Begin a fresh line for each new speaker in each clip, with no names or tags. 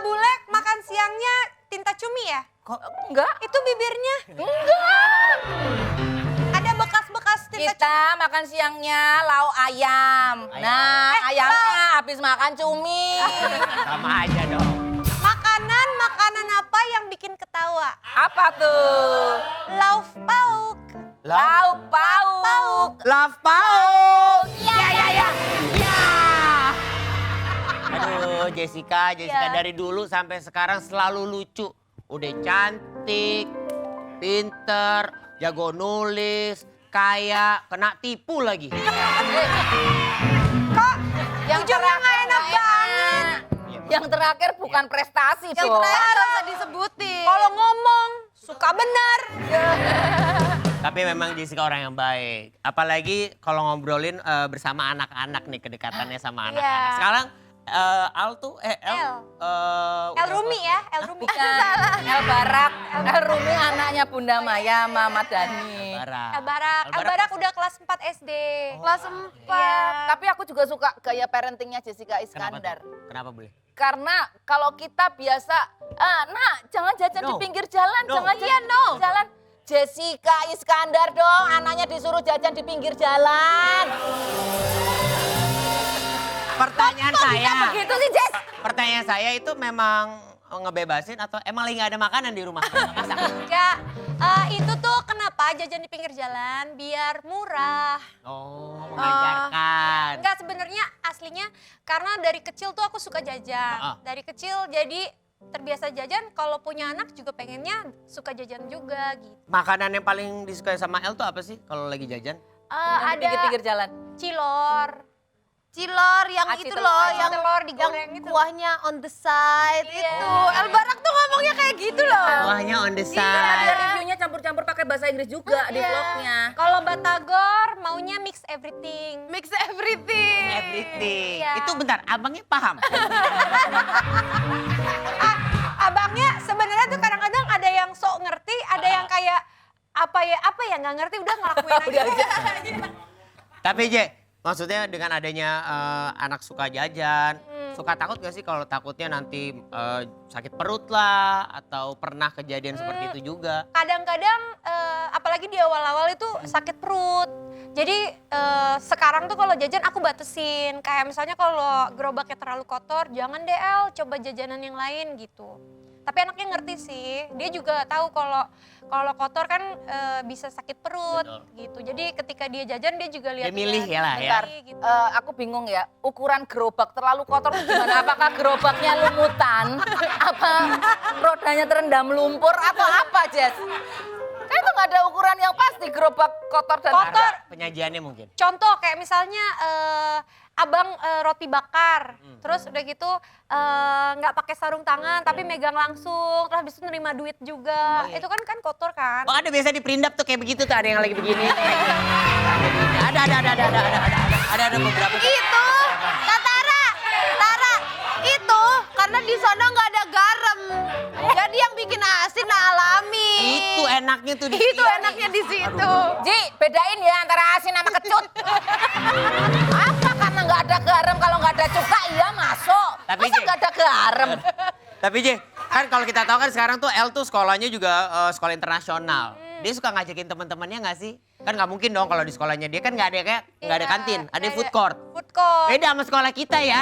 bule makan siangnya tinta cumi ya?
Kok enggak?
Itu bibirnya.
Enggak.
Ada bekas-bekas tinta cumi.
Kita makan siangnya lauk ayam. Nah, ayamnya habis makan cumi.
Sama aja dong.
Makanan apa yang bikin ketawa?
Apa tuh?
Lauk pauk.
Lauk pauk.
Love pauk.
Ya.
Aduh, Jessica
Ya.
dari dulu sampai sekarang selalu lucu. Udah cantik, pinter, jago nulis, kaya, kena tipu lagi.
Kok
Yang
ujungnya nggak
terakhir
enak
nggak
banget?
Yang terakhir bukan prestasi
Yang
dong.
terakhir nggak usah disebutin. Kalau ngomong suka benar.
Tapi memang Jessica orang yang baik. Apalagi kalau ngobrolin bersama anak-anak nih, kedekatannya sama anak-anak.
Iya.
Sekarang El
El Rumi ya, El Rumi.
El Barak, El Rumi anaknya Bunda Maya, Mama Dani.
El Barak udah kelas 4 SD.
Kelas 4. Tapi aku juga suka gaya parentingnya Jessica Iskandar.
Kenapa boleh?
Karena kalau kita biasa, nak jangan jajan di
No.
pinggir jalan,
No.
jangan jajan jalan. Jessica Iskandar dong, anaknya disuruh jajan di pinggir jalan.
Pertanyaan saya.
Begitu sih Jess.
Pertanyaan saya itu memang ngebebasin atau emang lagi gak ada makanan di rumah? Masak.
Enggak, itu tuh kenapa jajan di pinggir jalan biar murah.
Oh, mengajarkan.
Enggak, sebenarnya aslinya karena dari kecil tuh aku suka jajan. Dari kecil jadi terbiasa jajan, kalau punya anak juga pengennya suka jajan juga gitu.
Makanan yang paling disukai sama El tuh apa sih kalau lagi jajan?
Yang di pinggir-pinggir jalan.
Cilor.
Cilor yang
Aci
itu
telur.
loh,
Aci
yang
telur digoreng
yang
itu.
kuahnya on the side
Iya.
itu. El Barak tuh ngomongnya kayak gitu loh.
Kuahnya on the
Ada
side.
reviewnya campur-campur pakai bahasa Inggris juga di vlognya.
Kalau Batagor maunya mix everything.
Mix everything.
Everything.
Iya.
Itu bentar, abangnya paham.
Abangnya sebenarnya tuh kadang-kadang ada yang sok ngerti, ada yang kayak apa ya nggak ngerti udah ngelakuin aja.
Tapi Je, maksudnya dengan adanya anak suka jajan, suka takut gak sih kalau takutnya nanti sakit perut lah atau pernah kejadian seperti itu juga?
Kadang-kadang apalagi di awal-awal itu sakit perut. Jadi sekarang tuh kalau jajan aku batasin. Kayak misalnya kalau gerobaknya terlalu kotor, jangan deh El, coba jajanan yang lain gitu. Tapi anaknya ngerti sih, dia juga tahu kalau kotor kan bisa sakit perut gitu. Jadi ketika dia jajan dia juga lihat.
Dia milih ya lah ya.
Bentar,
Gitu.
aku bingung ya, ukuran gerobak terlalu kotor tuh gimana? Apakah gerobaknya lumutan? Apa rodanya terendam lumpur atau apa, Jess? Kan itu nggak ada ukuran yang pasti gerobak kotor dan
Kotor.
Penyajiannya mungkin.
Contoh kayak misalnya abang roti bakar, terus udah gitu nggak pakai sarung tangan tapi megang langsung, terus habis itu nerima duit juga. Itu kan kotor kan.
Oh ada biasa di perindap tuh kayak begitu tuh, ada yang lagi begini. Ada beberapa.
Itu, Tara, itu karena di sana nggak ada garam. Jadi yang bikin asin alami.
Itu enaknya tuh di
Itu enaknya di situ.
Ji, bedain ya antara asin sama kecut. Apa karena nggak ada garam, kalau nggak ada cuka iya masuk.
Tapi,
Masa
Ji.
nggak ada garam?
Tapi Je, kan kalau kita tahu kan sekarang tuh El tuh sekolahnya juga sekolah internasional. Dia suka ngajakin teman-temannya nggak sih? Kan nggak mungkin dong kalau di sekolahnya dia kan nggak ada kayak nggak ada kantin, ada food court.
Food court.
Beda sama sekolah kita ya.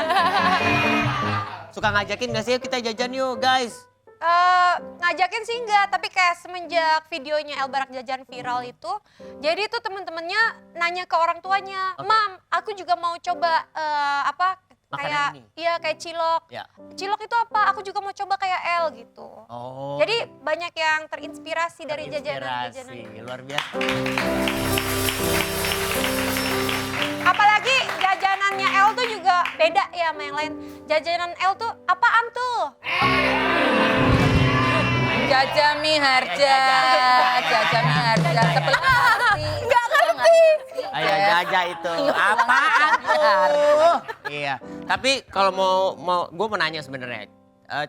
Suka ngajakin nggak sih, "Yuk kita jajan yuk guys."
Ngajakin sih enggak, tapi kayak semenjak videonya El Barak jajan viral itu, jadi tuh temen-temennya nanya ke orang tuanya, "Mam, aku juga mau coba
Makanan
kayak
ini?"
iya kayak cilok.
Ya.
Cilok itu apa? Aku juga mau coba kayak El gitu."
Oh.
Jadi banyak yang terinspirasi dari jajanan-jajanan.
Terinspirasi, luar biasa.
Apalagi jajanannya El tuh juga beda ya sama yang lain. Jajanan El tuh apaan tuh?
Jajami harja, jajami harja. Sebelah
Nggak ngerti.
Ayo jaja itu. Apaan tuh? Iya. Tapi kalau mau gue mau nanya sebenarnya.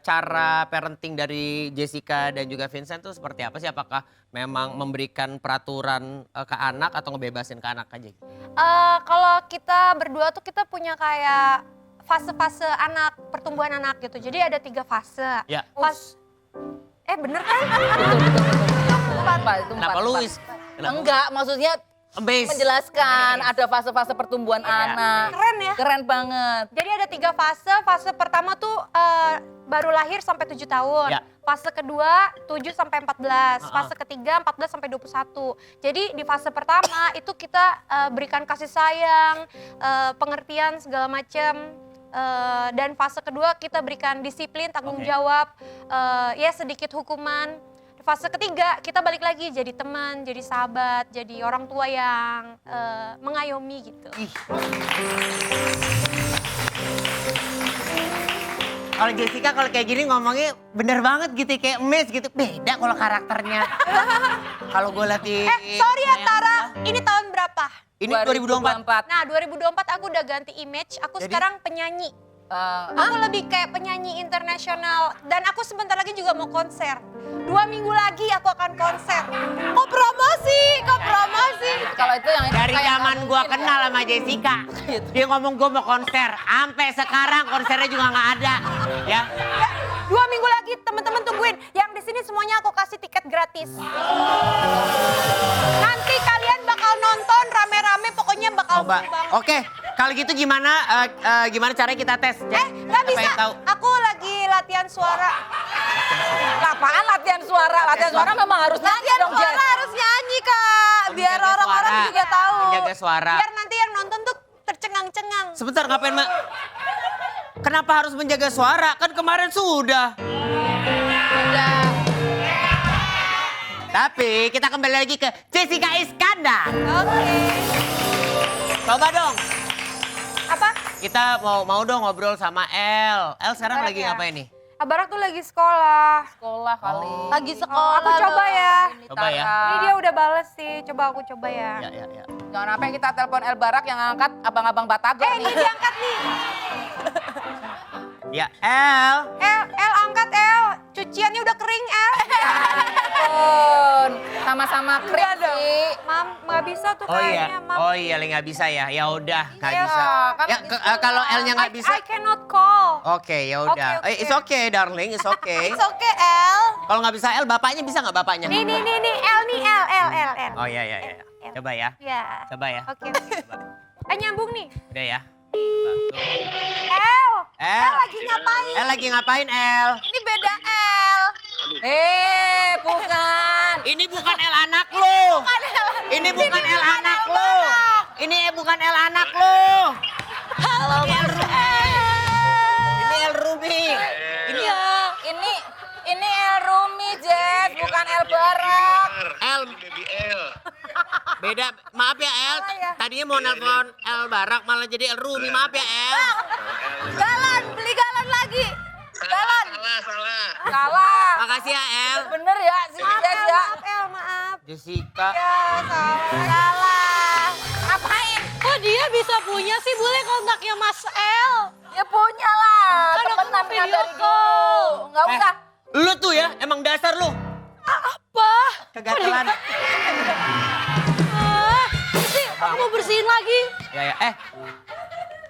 Cara parenting dari Jessica dan juga Vincent tuh seperti apa sih? Apakah memang memberikan peraturan ke anak atau ngebebasin ke anak aja?
Kalau kita berdua tuh kita punya kayak fase-fase anak, pertumbuhan anak gitu. Jadi ada 3 fase.
Ya.
Bener kan?
Itu
Kenapa
empat.
Luis?
Enggak, maksudnya
Amazed.
menjelaskan ada fase-fase pertumbuhan anak.
Keren ya?
Keren banget.
Jadi ada 3 fase. Fase pertama tuh baru lahir sampai 7 tahun.
Ya.
Fase kedua 7 sampai 14. Fase ketiga 14 sampai 21. Jadi di fase pertama itu kita berikan kasih sayang, pengertian segala macam. Dan fase kedua kita berikan disiplin, tanggung
Oke.
jawab, ya sedikit hukuman. Fase ketiga kita balik lagi jadi teman, jadi sahabat, jadi orang tua yang mengayomi gitu.
Kalau Jessica kalau kayak gini ngomongnya bener banget gitu, kayak emes gitu. Beda kalau karakternya. Kalau gue liat di...
Sorry ya Tara, ini tahun berapa?
Ini 2024.
Nah 2024 aku udah ganti image, aku
Jadi?
sekarang penyanyi. Aku lebih kayak penyanyi internasional dan aku sebentar lagi juga mau konser. 2 minggu lagi aku akan konser.
Kok promosi, kok promosi.
Kalau itu yang
Dari
kayak
zaman
nggak
gua
mungkin
kenal
ya.
sama Jessica, dia ngomong gua mau konser. Sampai sekarang konsernya juga nggak ada. Ya.
2 minggu lagi teman-teman tungguin. Yang di sini semuanya aku kasih tiket gratis. Nanti kalian bakal nonton rame-rame, pokoknya bakal
Coba.
seru banget.
Oke, kalau gitu gimana gimana caranya kita tes?
Nggak bisa.
Pengen tahu.
Aku lagi latihan suara.
Apaan latihan suara? Latihan suara memang harus nyanyi
Latihan
dong,
suara
Jen.
harus nyanyi Kak, biar
Menjaga
orang-orang
suara.
juga tahu.
Menjaga suara.
Biar nanti yang nonton tuh tercengang-cengang.
Sebentar, ngapain Mbak? Kenapa harus menjaga suara? Kan kemarin sudah. Tapi kita kembali lagi ke Jessica Iskandar.
Oke.
Coba dong.
Apa?
Kita mau dong ngobrol sama El. El sekarang
Barak
lagi
ya?
ngapain nih?
Abarak tuh lagi sekolah.
Sekolah kali.
Lagi sekolah.
Aku coba ya.
Coba ya.
Ini dia udah bales sih. Coba aku coba ya.
Ya.
Jangan sampai kita telepon El Barak yang angkat abang-abang Batagor
Ini
nih.
diangkat nih.
Ya, El.
El angkat El. Cuciannya udah kering El.
Ampun, sama-sama keren sih.
Mam, nggak bisa tuh
Oh iya,
kayaknya Mam.
oh iya, nggak bisa ya. Ya udah, nggak
Iya,
bisa.
kan
Ya, kalau L-nya nggak bisa.
I cannot call.
Oke, ya udah.
Oke.
It's okay, darling, it's okay.
It's okay, El.
Kalau nggak bisa L, bapaknya bisa nggak bapaknya?
Nih El nih El.
Oh iya. Coba ya,
Ya.
coba ya.
Oke.
Coba.
Nyambung nih.
Udah ya. Coba, tuh.
El.
El
lagi ngapain?
El lagi ngapain, El?
Ini beda El.
Bukan.
Ini bukan El anak lu. Ini bukan El anak lu. Ini bukan El anak lu.
Halo Mas El.
Ini El Ruby. Ini
Ini El Rumi, Jess, bukan El Barak.
El. Beda, maaf ya El. Tadinya mau nelfon El Barak malah jadi El Ruby. Maaf ya El.
Galon, beli galon lagi. Galon.
Salah.
Makasih ya El.
Bener ya, si Jess ya.
Maaf El, maaf.
Jessica.
Salah.
Ngapain?
Kok dia bisa punya sih? Boleh kontaknya Mas El?
Ya punya lah.
Kan aku
Temenan
mau
kan
video
dari
call.
dulu. Nggak usah.
Lu tuh ya, emang dasar lu.
Apa?
Kegatelan.
Sih, aku mau bersihin lagi.
Ya.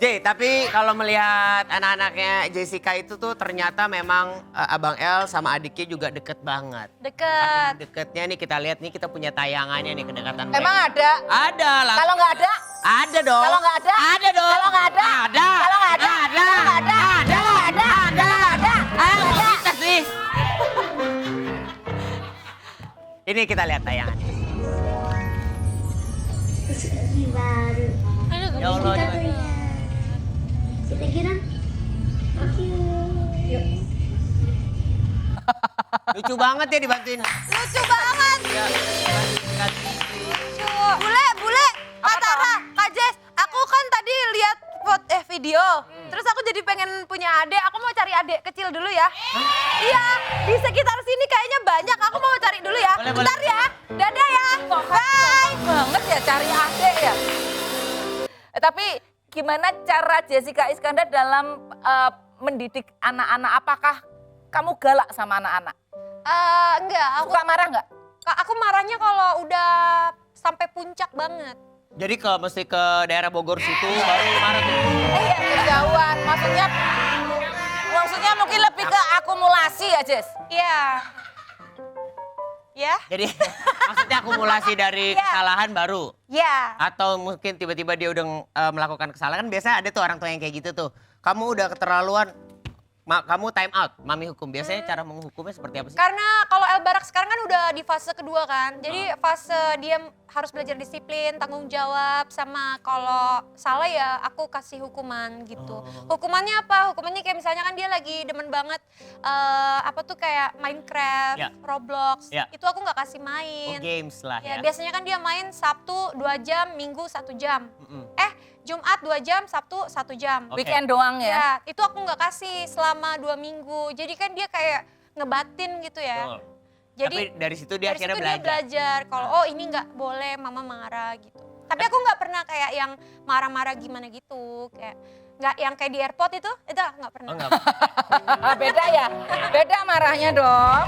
J, tapi kalau melihat anak-anaknya Jessica itu tuh ternyata memang Abang El sama adiknya juga deket banget.
Deket.
Deketnya nih kita lihat nih, kita punya tayangannya nih kedekatan mereka.
Emang ada?
Ada lah.
Kalau nggak ada?
Ada dong.
Kalau nggak ada?
Ada dong.
Kalau nggak ada?
Ada.
Kalau nggak ada?
Ada.
Kalau nggak ada?
Ada.
Kalau nggak ada?
Ada.
Kalau nggak ada?
Ah, kok bisa sih? Ini kita lihat tayangannya.
Terus lagi baru.
Ya Allah.
Kita tuh ya. Kita kira. Yuk.
Lucu banget ya dibantuin.
Lucu banget.
Ya.
Bule, Kak Tara, Kak Jess, aku kan tadi lihat video. Terus aku jadi pengen punya adik, aku mau cari adik kecil dulu ya. Iya, di sekitar sini kayaknya banyak, aku mau cari dulu ya.
Boleh,
Bentar ya, dadah ya, bye.
Banget ya cari adik ya. Tapi gimana cara Jessica Iskandar dalam mendidik anak-anak? Apakah kamu galak sama anak-anak?
Enggak,
Suka marah nggak?
aku marahnya kalau udah sampai puncak banget.
Jadi mesti ke daerah Bogor situ baru marah tuh.
Iya, kejauhan. Maksudnya mungkin lebih ke akumulasi ya, Jess?
Iya. Ya?
Jadi maksudnya akumulasi dari
Iya.
kesalahan baru.
Ya.
Atau mungkin tiba-tiba dia udah melakukan kesalahan. Biasa ada tuh orang tua yang kayak gitu tuh. Kamu udah keterlaluan, kamu time out, mami hukum. Biasanya cara menghukumnya seperti apa sih?
Karena kalau El Barak sekarang kan udah di fase kedua kan. Jadi fase dia harus belajar disiplin, tanggung jawab, sama kalau salah ya aku kasih hukuman gitu. Hukumannya apa? Hukumannya kayak misalnya kan dia lagi demen banget apa tuh kayak Minecraft,
Ya.
Roblox.
Ya.
Itu aku nggak kasih
Oh,
main.
games lah
Ya,
ya.
biasanya kan dia main Sabtu 2 jam, Minggu 1 jam.
Mm-mm.
Jumat 2 jam, Sabtu 1 jam.
Oke.
Weekend doang ya?
Ya, itu aku nggak kasih selama 2 minggu. Jadi kan dia kayak ngebatin gitu ya.
Betul.
Jadi
Tapi dari situ dia
dari
akhirnya
situ
belajar.
dia belajar kalau oh ini nggak boleh, mama marah gitu. Tapi aku nggak pernah kayak yang marah-marah gimana gitu, kayak nggak yang kayak di airport itu nggak pernah.
Oh, enggak.
Beda ya? Beda marahnya dong.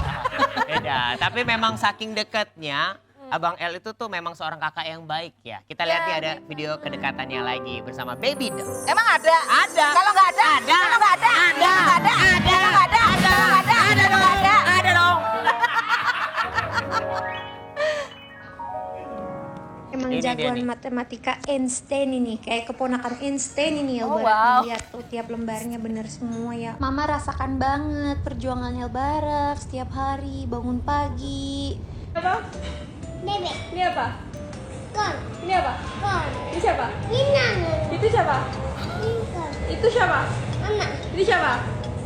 Beda. Tapi memang saking dekatnya, Abang L itu tuh memang seorang kakak yang baik ya. Kita lihat nih ada video kedekatannya lagi bersama Baby Doll.
Emang ada?
Ada.
Kalau nggak ada?
Ada.
Kalau nggak ada?
Ada.
Kalau nggak ada?
Ada.
Kalau nggak ada?
Ada.
Kalau nggak ada?
Ada
Kalau
dong.
nggak ada?
Ada dong.
Emang
Ini dia
jagoan
nih.
matematika Einstein ini, kayak keponakan Einstein ini
Oh,
Elbarak.
wow.
Lihat tuh tiap lembarnya bener semua ya. Mama rasakan banget perjuangan Elbarak setiap hari bangun pagi.
Apa?
Bebek,
Ini apa?
kon,
Ini apa?
kon,
Ini siapa?
minang,
Itu siapa?
lingkar,
Itu siapa?
mama,
Ini siapa?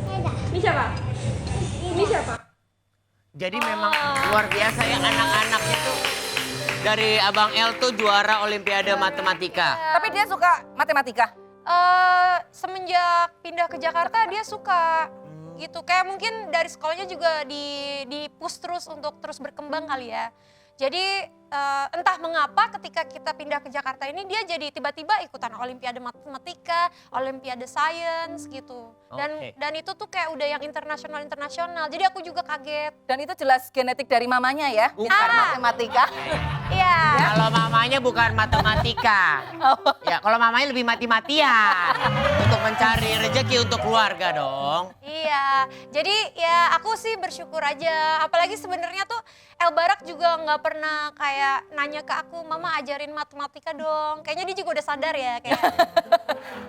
dadah,
Ini siapa? Ini siapa?
Jadi memang luar biasa ya anak-anak itu. Dari Abang L tuh juara Olimpiade Matematika.
Tapi dia suka matematika.
Semenjak pindah ke Jakarta dia suka gitu. Kayak mungkin dari sekolahnya juga di push terus untuk terus berkembang kali ya. Jadi entah mengapa ketika kita pindah ke Jakarta ini dia jadi tiba-tiba ikutan Olimpiade Matematika, Olimpiade Science gitu.
Oke.
Dan itu tuh kayak udah yang internasional. Jadi aku juga kaget.
Dan itu jelas genetik dari mamanya ya?
Bukan
Matematika.
Iya.
Kalau mamanya bukan matematika. Ya, kalau mamanya lebih mati-matian. Untuk mencari rezeki untuk keluarga dong.
Iya, jadi ya aku sih bersyukur aja. Apalagi sebenarnya tuh El Barak juga nggak pernah kayak nanya ke aku, Mama ajarin matematika dong. Kayaknya dia juga udah sadar ya kayak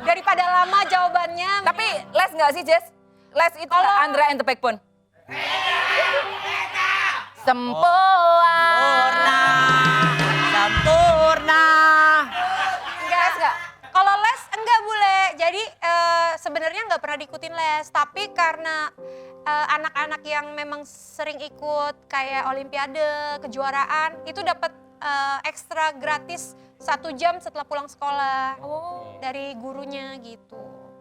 daripada lama jawabannya.
Tapi les nggak sih, Jess? Les itu
Kalau-
Andra and the Backbone. Sempoa.
Sempurna.
enggak. Kalau les enggak boleh. Jadi sebenarnya nggak pernah diikutin les, tapi karena anak-anak yang memang sering ikut kayak olimpiade, kejuaraan, itu dapat ekstra gratis 1 jam setelah pulang sekolah dari gurunya gitu.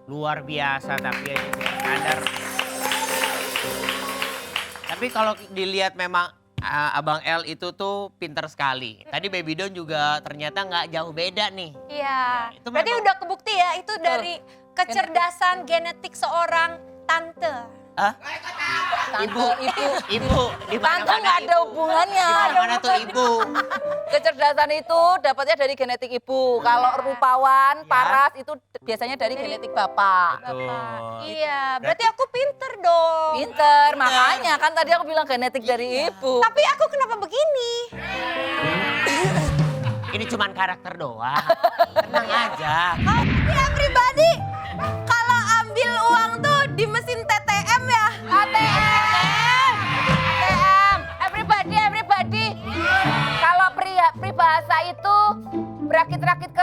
Luar biasa tapi ya standar. Tapi kalau dilihat memang Abang L itu tuh pinter sekali. Tadi Baby Don juga ternyata nggak jauh beda nih.
Iya,
Itu
berarti
memang-
udah kebukti ya itu dari kecerdasan genetik seorang tante.
Hah?
Ibu,
Ibu, di
Tante
mana-mana
nggak ada
ibu.
hubungannya.
Di mana-mana tuh ibu.
Kecerdasan itu dapatnya dari genetik ibu. Kalau rupawan,
Ya.
paras itu biasanya dari genetik bapak.
Betul.
Iya, berarti aku pinter dong.
Pinter, makanya kan tadi aku bilang genetik dari ibu.
Tapi aku kenapa begini?
Ini cuman karakter doang. Tenang aja.
Ya pribadi, kalau ambil uang tuh di mesin TTM ya.
ATM. Everybody. Kalau peribahasa itu berakit-rakit ke